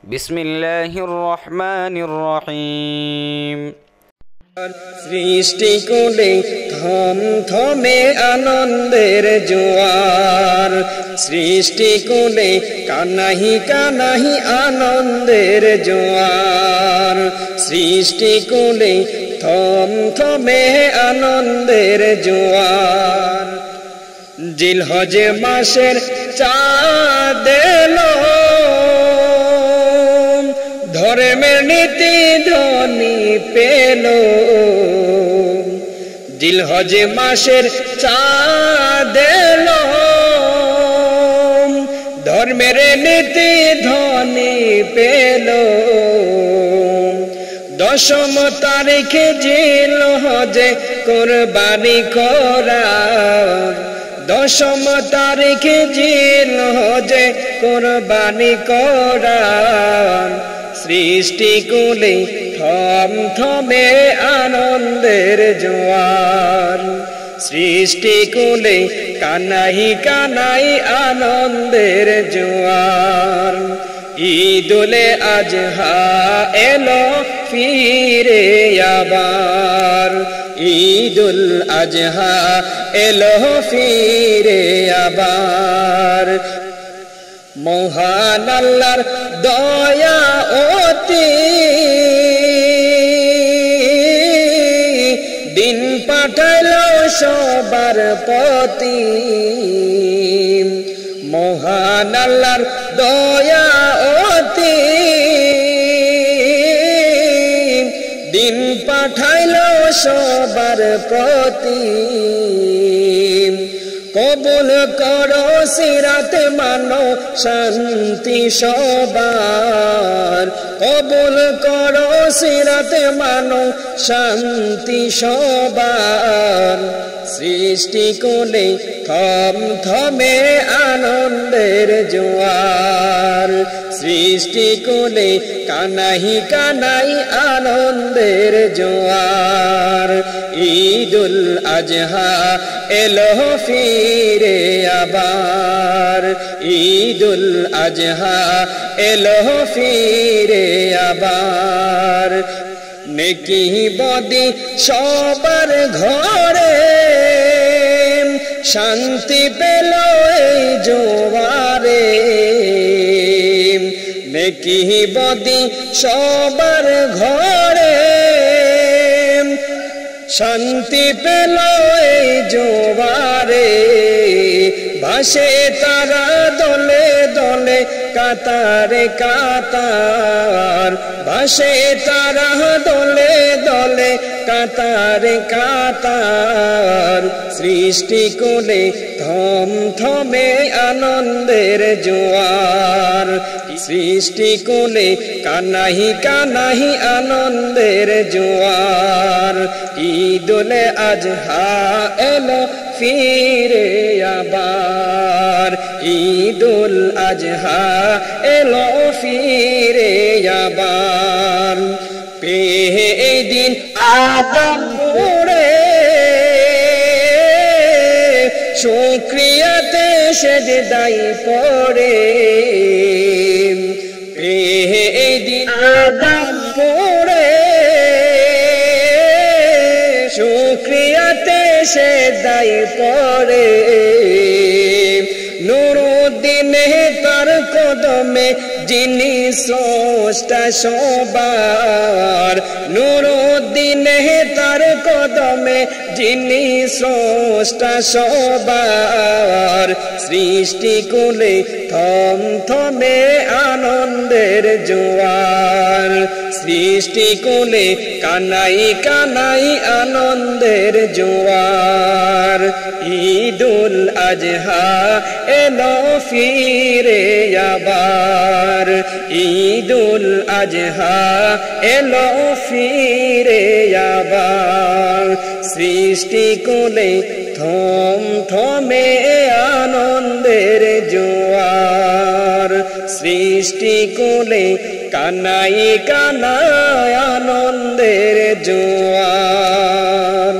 বিসমিল্লাহির রহমানির রহিম। সৃষ্টি কুলে থম থমে আনন্দের জোয়ার, সৃষ্টি কুলে কানাহি কানাহি আনন্দের জোয়ার, সৃষ্টি কুলে থম থমে আনন্দের জোয়ার। জিলহজ মাসের চাঁদ এলো, ধর্মের নীতি ধ্বনি পেল। জিলহজ মাসের চাঁদ এলো, ধর্মের নীতি ধ্বনি পেল। দশম তারিখে জিলহজে কুরবানি করা, দশম তারিখে জিলহজে কুরবানি করা। সৃষ্টি কুলে থম থমে আনন্দের জোয়ার, সৃষ্টি কুলে কানাই কানাই আনন্দের জোয়ার। ঈদুল আজহা এলো ফিরে আবার, ঈদুল আজহা এলো ফিরে আবার। মহান আল্লাহর দয়া অতি দিন পাঠালো সবার প্রতি। মহান আল্লাহর দয়া অতি দিন পাঠাইলো সবার প্রতি। কবুল করো সিরাত মানো শান্তি সবার, কবুল করো সিরাত মানো শান্তি সবার। সৃষ্টি কুলে থম থমে আনন্দের জোয়ার, সৃষ্টি কুলে কানাই কানাই আনন্দের জোয়ার। ঈদুল আজহা এলো ফিরে আবার, ঈদুল আজহা এলো ফিরে আবার। নেকি বদি সবার ঘরে, শান্তি পেল এই জোয়ারে। নেকি বদি সবার ঘরে, শান্তি পেল এই জোয়ারে। ভাসে তারা দলে দলে কাতারে কাতার, ভাসে তারা দলে দলে কাতারে কাতার। সৃষ্টি কুলে থম থমে আনন্দের জোয়ার, সৃষ্টি কুলে কানাহি কানাহি আনন্দের জোয়ার। ঈদুল আজহা এলো ফিরে আবার, ঈদুল আজহা এলো ফিরে আবার। পেয়ে এই দিন আদমপুরে শুকরিয়াতে সেজদাই পড়ে। পেয়ে এই দিন আদমপুরে শুকরিয়াতে সেজদাই পড়ে। নুরুদ্দিনে তার কদমে যিনি স্রষ্টা সবার, নুরুদ্দিনে তার কদমে যিনি স্রষ্টা সবার। সৃষ্টি কুলে থম থমে আনন্দের জোয়ার, সৃষ্টি কুলে কানাই কানাই আনন্দের জোয়ার। ঈদুল আজহা এলো ফিরে আবার, ঈদুল আজহা এলো ফিরে আবার। সৃষ্টি কুলে থম থমে আনন্দের জোয়ার, সৃষ্টি কুলে কানাই কানাই আনন্দের জোয়ার।